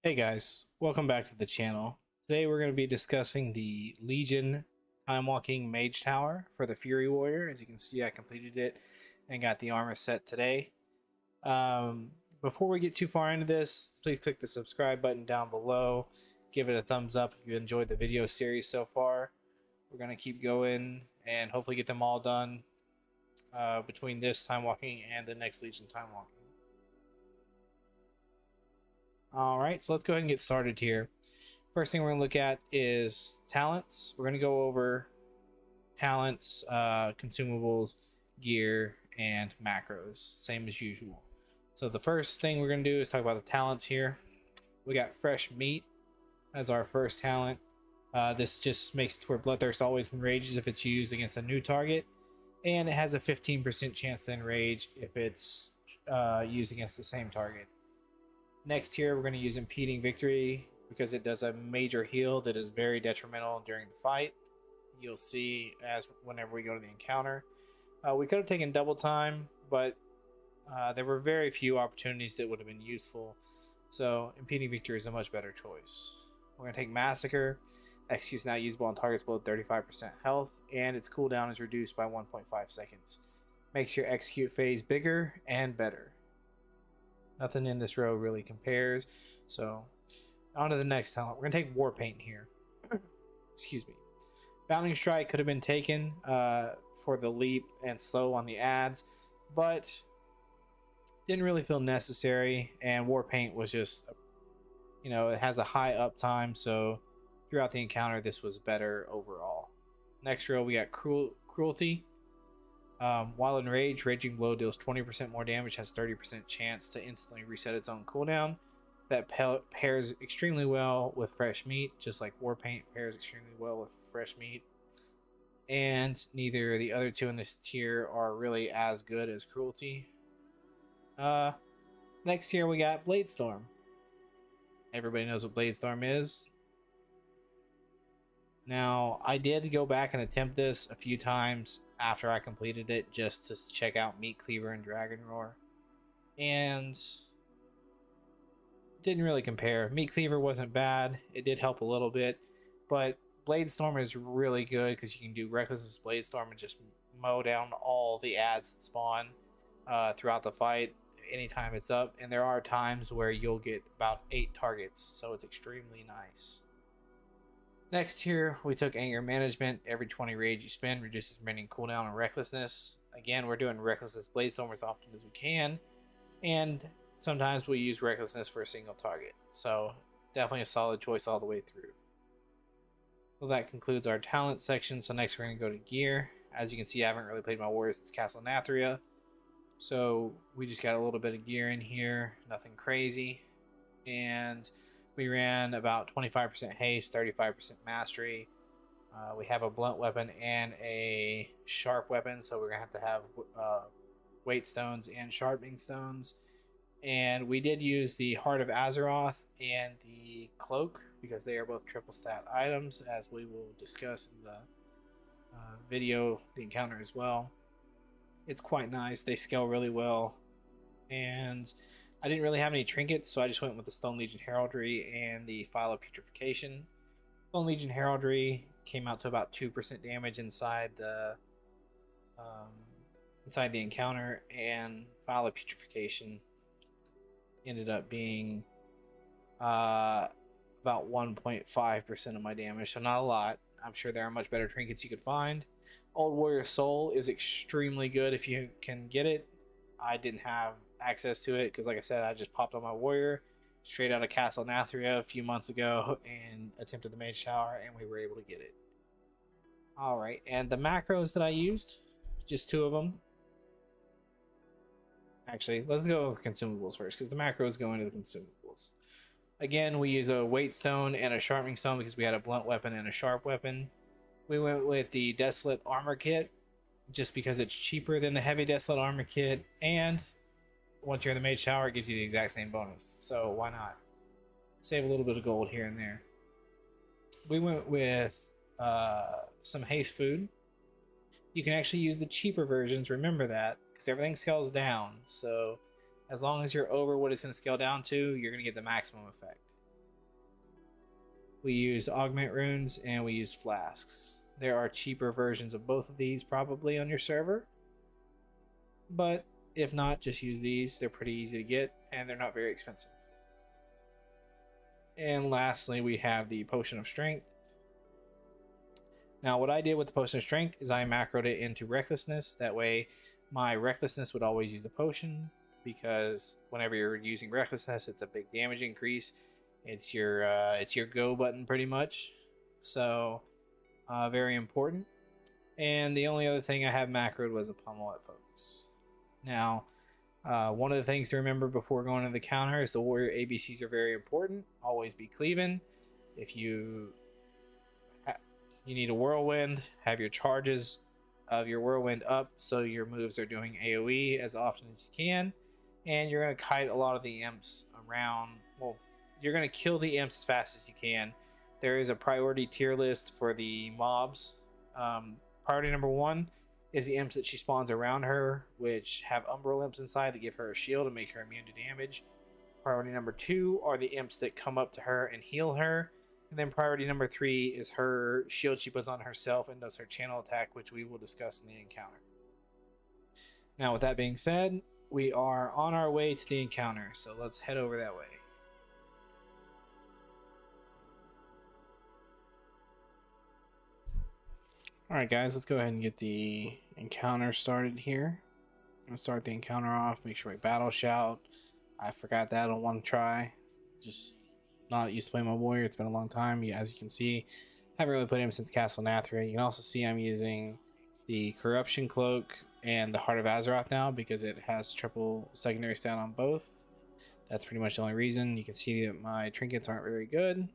Hey guys, welcome back to the channel. Today we're going to be discussing the Legion Timewalking Mage Tower for the Fury Warrior. As you can see, I completed it and got the armor set today. Before we get too far into this, please click the subscribe button down below. Give it a thumbs up if you enjoyed the video series so far. We're going to keep going and hopefully get them all done between this Timewalking and the next Legion Timewalking. Alright, so let's go ahead and get started here. First thing we're going to look at is talents. We're going to go over talents, consumables, gear, and macros, same as usual. So the first thing we're going to do is talk about the talents here. We got fresh meat as our first talent. This just makes it to where Bloodthirst always enrages if it's used against a new target, and it has a 15% chance to enrage if it's used against the same target. Next here, we're going to use Impeding Victory because it does a major heal that is very detrimental during the fight. You'll see as whenever we go to the encounter. We could have taken double time, but there were very few opportunities that would have been useful. So Impeding Victory is a much better choice. We're going to take Massacre. Execute's not usable on targets below 35% health, and its cooldown is reduced by 1.5 seconds. Makes your execute phase bigger and better. Nothing in this row really compares. So, on to the next talent. We're going to take War Paint here. Excuse me. Bounding Strike could have been taken for the leap and slow on the ads, but didn't really feel necessary. And War Paint was just, it has a high uptime, so throughout the encounter, this was better overall. Next row, we got Cruelty. While in Rage, Raging Blow deals 20% more damage, has 30% chance to instantly reset its own cooldown. That pairs extremely well with Fresh Meat, just like War Paint pairs extremely well with Fresh Meat. And neither of the other two in this tier are really as good as Cruelty. Next here we got Bladestorm. Everybody knows what Bladestorm is. Now, I did go back and attempt this a few times after I completed it just to check out Meat Cleaver and Dragon Roar, and didn't really compare. Meat Cleaver wasn't bad, it did help a little bit, but Bladestorm is really good because you can do Recklessness Bladestorm and just mow down all the ads that spawn throughout the fight anytime it's up, and there are times where you'll get about 8 targets, so it's extremely nice. Next here, we took Anger Management. Every 20 rage you spend reduces remaining cooldown and Recklessness. Again, we're doing Recklessness Bladestorm as often as we can, and sometimes we use Recklessness for a single target. So definitely a solid choice all the way through. Well, that concludes our talent section. So next we're going to go to gear. As you can see, I haven't really played my warrior since Castle Nathria, so we just got a little bit of gear in here, nothing crazy, and we ran about 25% haste, 35% mastery. We have a blunt weapon and a sharp weapon, so we're gonna have to have weight stones and sharpening stones. And we did use the Heart of Azeroth and the cloak because they are both triple stat items, as we will discuss in the video, the encounter as well. It's quite nice. They scale really well, and I didn't really have any trinkets, so I just went with the Stone Legion Heraldry and the File of Putrefaction. Stone Legion Heraldry came out to about 2% damage inside the encounter, and File of Putrefaction ended up being about 1.5% of my damage, so not a lot. I'm sure there are much better trinkets you could find. Old Warrior Soul is extremely good if you can get it. I didn't have access to it because, like I said, I just popped on my warrior straight out of Castle Nathria a few months ago and attempted the Mage Tower, and we were able to get it. Alright, and the macros that I used, just 2 of them. Actually, let's go over consumables first because the macros go into the consumables. Again, we use a weight stone and a sharpening stone because we had a blunt weapon and a sharp weapon. We went with the Desolate Armor Kit just because it's cheaper than the Heavy Desolate Armor Kit, and once you're in the Mage Tower, it gives you the exact same bonus, so why not? Save a little bit of gold here and there. We went with some haste food. You can actually use the cheaper versions, remember that, because everything scales down, so as long as you're over what it's going to scale down to, you're going to get the maximum effect. We use augment runes and we use flasks. There are cheaper versions of both of these probably on your server, but if not, just use these. They're pretty easy to get and they're not very expensive. And lastly, we have the Potion of Strength. Now, what I did with the Potion of Strength is I macroed it into Recklessness. That way, my Recklessness would always use the potion, because whenever you're using Recklessness, it's a big damage increase. It's your go button pretty much. So, very important. And the only other thing I have macroed was a Pummel at focus. Now, one of the things to remember before going to the counter is the warrior ABCs are very important. Always be cleaving. If you need a whirlwind, have your charges of your whirlwind up so your moves are doing AoE as often as you can. And you're going to kite a lot of the imps around. Well, you're going to kill the imps as fast as you can. There is a priority tier list for the mobs. Priority number 1 is the imps that she spawns around her, which have umbral imps inside that give her a shield and make her immune to damage. Priority number 2 are the imps that come up to her and heal her. And then priority number 3 is her shield she puts on herself and does her channel attack, which we will discuss in the encounter. Now, with that being said, we are on our way to the encounter, so let's head over that way. Alright guys, let's go ahead and get the encounter started here. I'm going to start the encounter off, make sure we battle shout. I forgot that on one try. Just not used to play my warrior, it's been a long time. As you can see, I haven't really played him since Castle Nathria. You can also see I'm using the Corruption Cloak and the Heart of Azeroth now because it has triple secondary stat on both. That's pretty much the only reason. You can see that my trinkets aren't very good.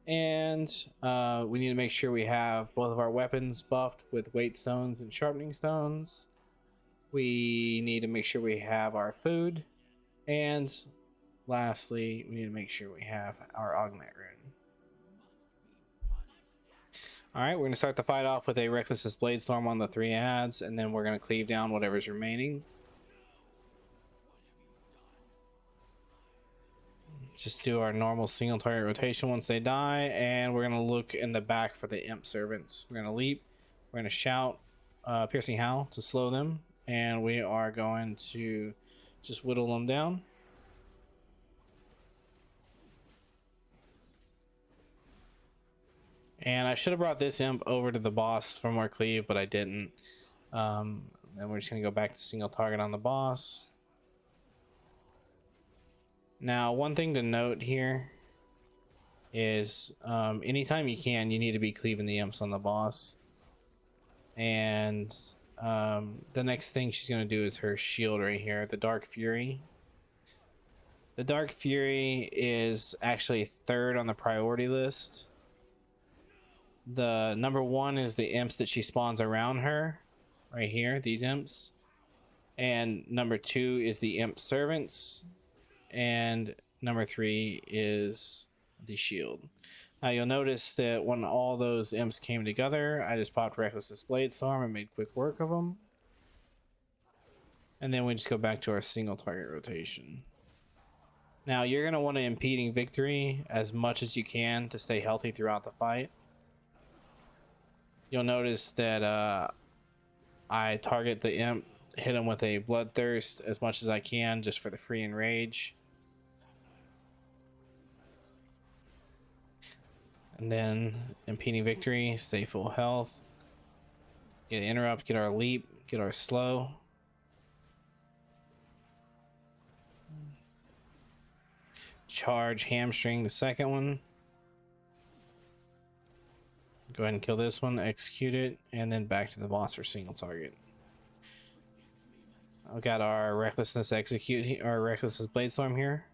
And we need to make sure we have both of our weapons buffed with weight stones and sharpening stones. We need to make sure we have our food. And lastly, we need to make sure we have our augment rune. Alright, we're going to start the fight off with a Recklessness Bladestorm on the 3 adds, and then we're going to cleave down whatever's remaining. Just do our normal single target rotation once they die, and we're going to look in the back for the imp servants. We're going to leap, we're going to shout Piercing Howl to slow them, and we are going to just whittle them down. And I should have brought this imp over to the boss for more cleave, but I didn't. Then we're just going to go back to single target on the boss. Now, one thing to note here is anytime you can, you need to be cleaving the imps on the boss. And the next thing she's going to do is her shield right here, the Dark Fury. The Dark Fury is actually 3rd on the priority list. The number 1 is the imps that she spawns around her, right here, these imps. And number 2 is the imp servants. And number 3 is the shield. Now you'll notice that when all those imps came together, I just popped Recklessness Bladestorm and made quick work of them. And then we just go back to our single target rotation. Now you're going to want to impeding victory as much as you can to stay healthy throughout the fight. You'll notice that I target the imp, hit him with a Bloodthirst as much as I can just for the free enrage. And then impeding victory, stay full health. Get interrupt, get our leap, get our slow. Charge hamstring the second one. Go ahead and kill this one, execute it, and then back to the boss for single target. I've got our Recklessness execute, our Recklessness Bladestorm here.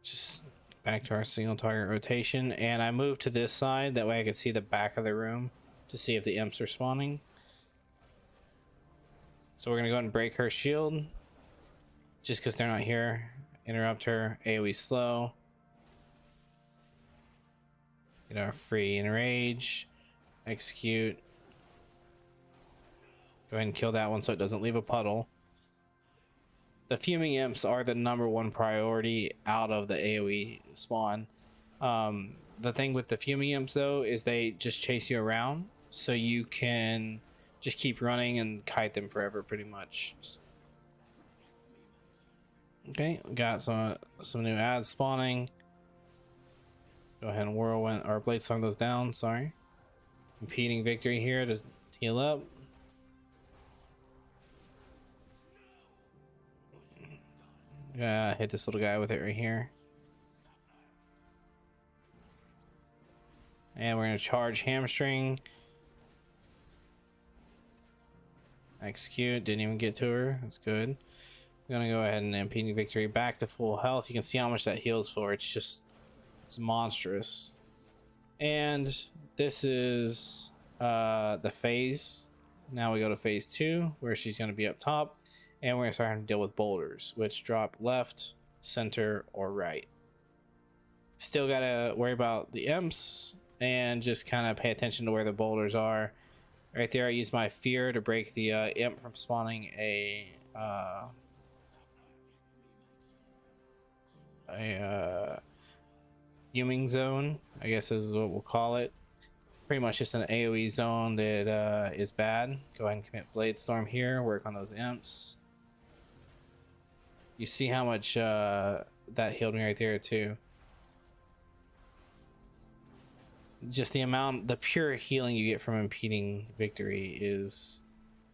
Just back to our single target rotation, and I moved to this side, that way I could see the back of the room to see if the imps are spawning. So we're gonna go ahead and break her shield just because they're not here. Interrupt her, AoE slow. Get our free enrage. Execute. Go ahead and kill that one so it doesn't leave a puddle. The fuming imps are the #1 priority out of the AoE spawn. The thing with the fuming imps though is they just chase you around, so you can just keep running and kite them forever pretty much. Okay, we got some new ads spawning. Go ahead and whirlwind or blade storm those down. Sorry, impeding victory here to heal up. Hit this little guy with it right here. And we're going to charge hamstring. Execute. Didn't even get to her. That's good. We're going to go ahead and impeding victory back to full health. You can see how much that heals for. It's monstrous. And this is the phase. Now we go to phase 2, where she's going to be up top. And we're going to start having to deal with boulders, which drop left, center, or right. Still got to worry about the imps and just kind of pay attention to where the boulders are. Right there, I use my fear to break the imp from spawning a fuming zone, I guess is what we'll call it. Pretty much just an AoE zone that is bad. Go ahead and commit Blade Storm here, work on those imps. You see how much that healed me right there too. Just the pure healing you get from impeding victory is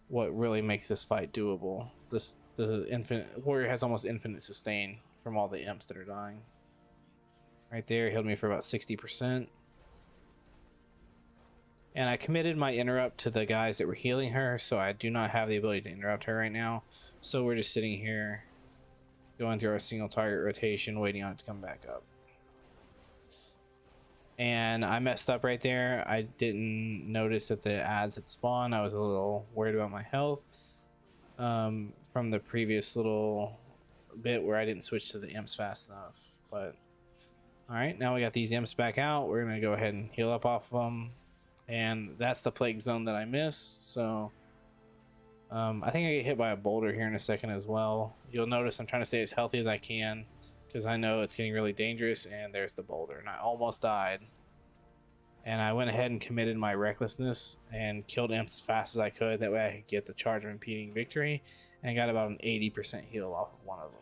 what really makes this fight doable. The infinite warrior has almost infinite sustain from all the imps that are dying. Right there, healed me for about 60%. And I committed my interrupt to the guys that were healing her, so I do not have the ability to interrupt her right now. So we're just sitting here going through our single target rotation, waiting on it to come back up. And I messed up right there. I didn't notice that the ads had spawned. I was a little worried about my health from the previous little bit where I didn't switch to the imps fast enough. But all right, now we got these imps back out. We're gonna go ahead and heal up off of them, and that's the plague zone that I missed. So I think I get hit by a boulder here in a second as well. You'll notice I'm trying to stay as healthy as I can, because I know it's getting really dangerous. And there's the boulder, and I almost died. And I went ahead and committed my recklessness and killed imps as fast as I could. That way I could get the charge of impeding victory, and got about an 80% heal off of one of them.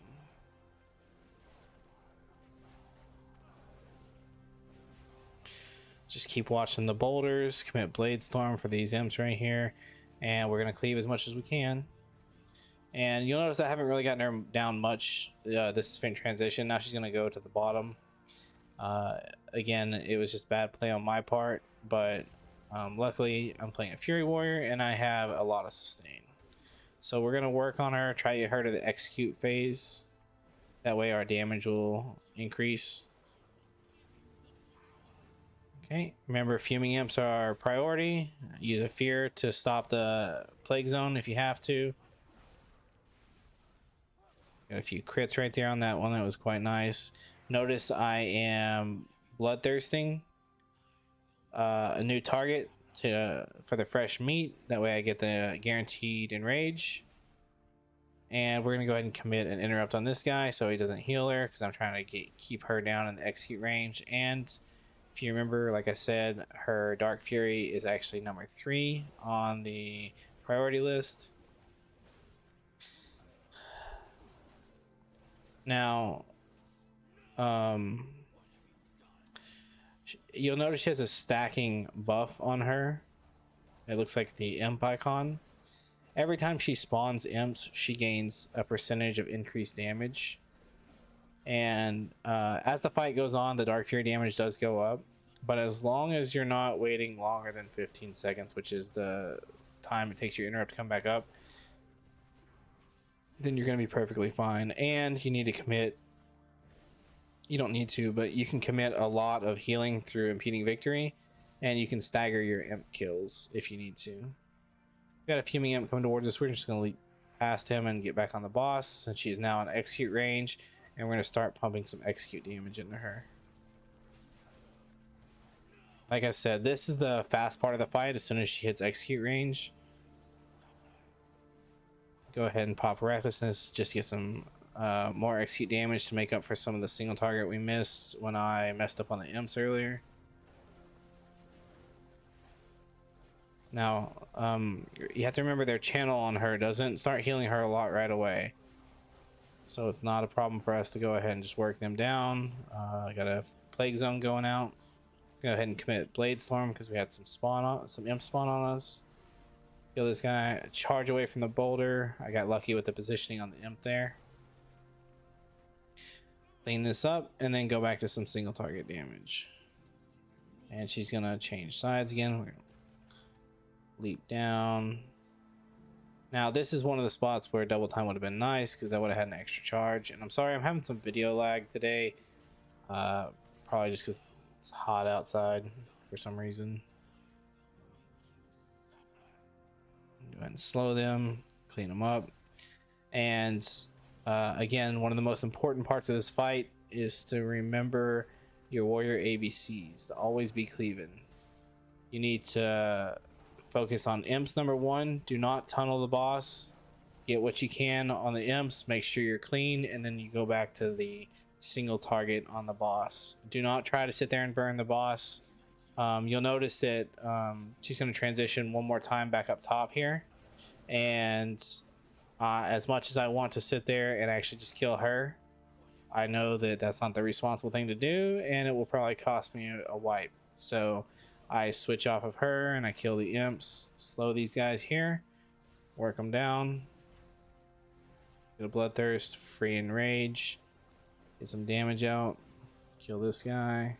Just keep watching the boulders, commit Blade Storm for these imps right here, and we're going to cleave as much as we can. And you'll notice I haven't really gotten her down much. This is fin transition. Now she's going to go to the bottom. Again, it was just bad play on my part, but luckily I'm playing a Fury Warrior and I have a lot of sustain. So we're going to work on her, try to get her to the execute phase. That way our damage will increase. Okay, remember fuming imps are our priority. Use a fear to stop the plague zone if you have to. Got a few crits right there on that one. That was quite nice. Notice I am bloodthirsting a new target for the fresh meat. That way I get the guaranteed enrage. And we're gonna go ahead and commit an interrupt on this guy so he doesn't heal her, because I'm trying to keep her down in the execute range. And if you remember, like I said, her Dark Fury is actually number 3 on the priority list. Now, you'll notice she has a stacking buff on her. It looks like the imp icon. Every time she spawns imps, she gains a percentage of increased damage. And as the fight goes on, the Dark Fury damage does go up. But as long as you're not waiting longer than 15 seconds, which is the time it takes your interrupt to come back up, then you're going to be perfectly fine. And you need to commit, you don't need to, but you can commit a lot of healing through impeding victory, and you can stagger your imp kills if you need to. We got a fuming imp coming towards us. We're just going to leap past him and get back on the boss, since she's now in execute range, and we're going to start pumping some execute damage into her. Like I said, this is the fast part of the fight. As soon as she hits execute range, go ahead and pop Recklessness, just get some more execute damage to make up for some of the single target we missed when I messed up on the imps earlier. Now, you have to remember their channel on her doesn't start healing her a lot right away. So it's not a problem for us to go ahead and just work them down. I got a Plague Zone going out. Go ahead and commit Blade Storm because we had some imp spawn on us. Kill this guy, charge away from the boulder. I got lucky with the positioning on the imp there. Clean this up and then go back to some single target damage. And she's gonna change sides again. We're gonna leap down. Now this is one of the spots where double time would have been nice because I would have had an extra charge. And I'm sorry, I'm having some video lag today. Probably just because it's hot outside for some reason. Go ahead and slow them, clean them up. And again, one of the most important parts of this fight is to remember your warrior ABCs. To always be cleaving. You need to focus on imps. Number one, do not tunnel the boss. Get what you can on the imps, make sure you're clean, and then you go back to the single target on the boss. Do not try to sit there and burn the boss. You'll notice that she's going to transition one more time back up top here. And as much as I want to sit there and actually just kill her, I know that that's not the responsible thing to do, and it will probably cost me a wipe. So I switch off of her and I kill the imps, slow these guys here, work them down, get a bloodthirst, free enrage, get some damage out, kill this guy,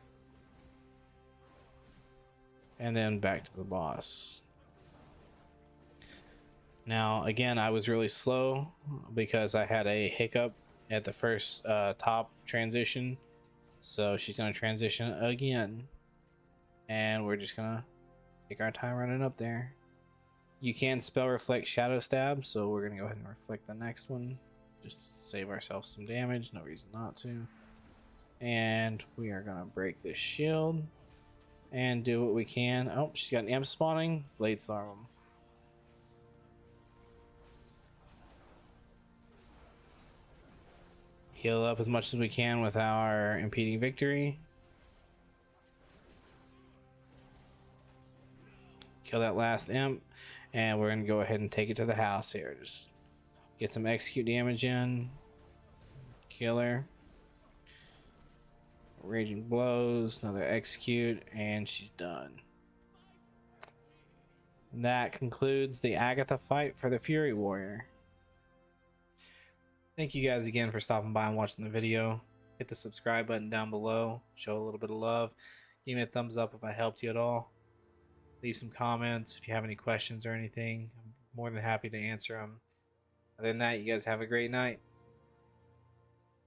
and then back to the boss. Now again, I was really slow because I had a hiccup at the first top transition, so she's going to transition again. And we're just gonna take our time running up there. You can spell reflect shadow stab, so we're gonna go ahead and reflect the next one just to save ourselves some damage. No reason not to. And we are gonna break this shield and do what we can. Oh, she's got an imp spawning. Blade Storm. Heal up as much as we can with our impeding victory. Kill that last imp, and we're gonna go ahead and take it to the house here. Just get some execute damage in. Kill her. Raging blows, another execute, and she's done. And that concludes the Agatha fight for the Fury Warrior. Thank you guys again for stopping by and watching the video. Hit the subscribe button down below. Show a little bit of love. Give me a thumbs up if I helped you at all. Leave some comments if you have any questions or anything. I'm more than happy to answer them. Other than that, you guys have a great night.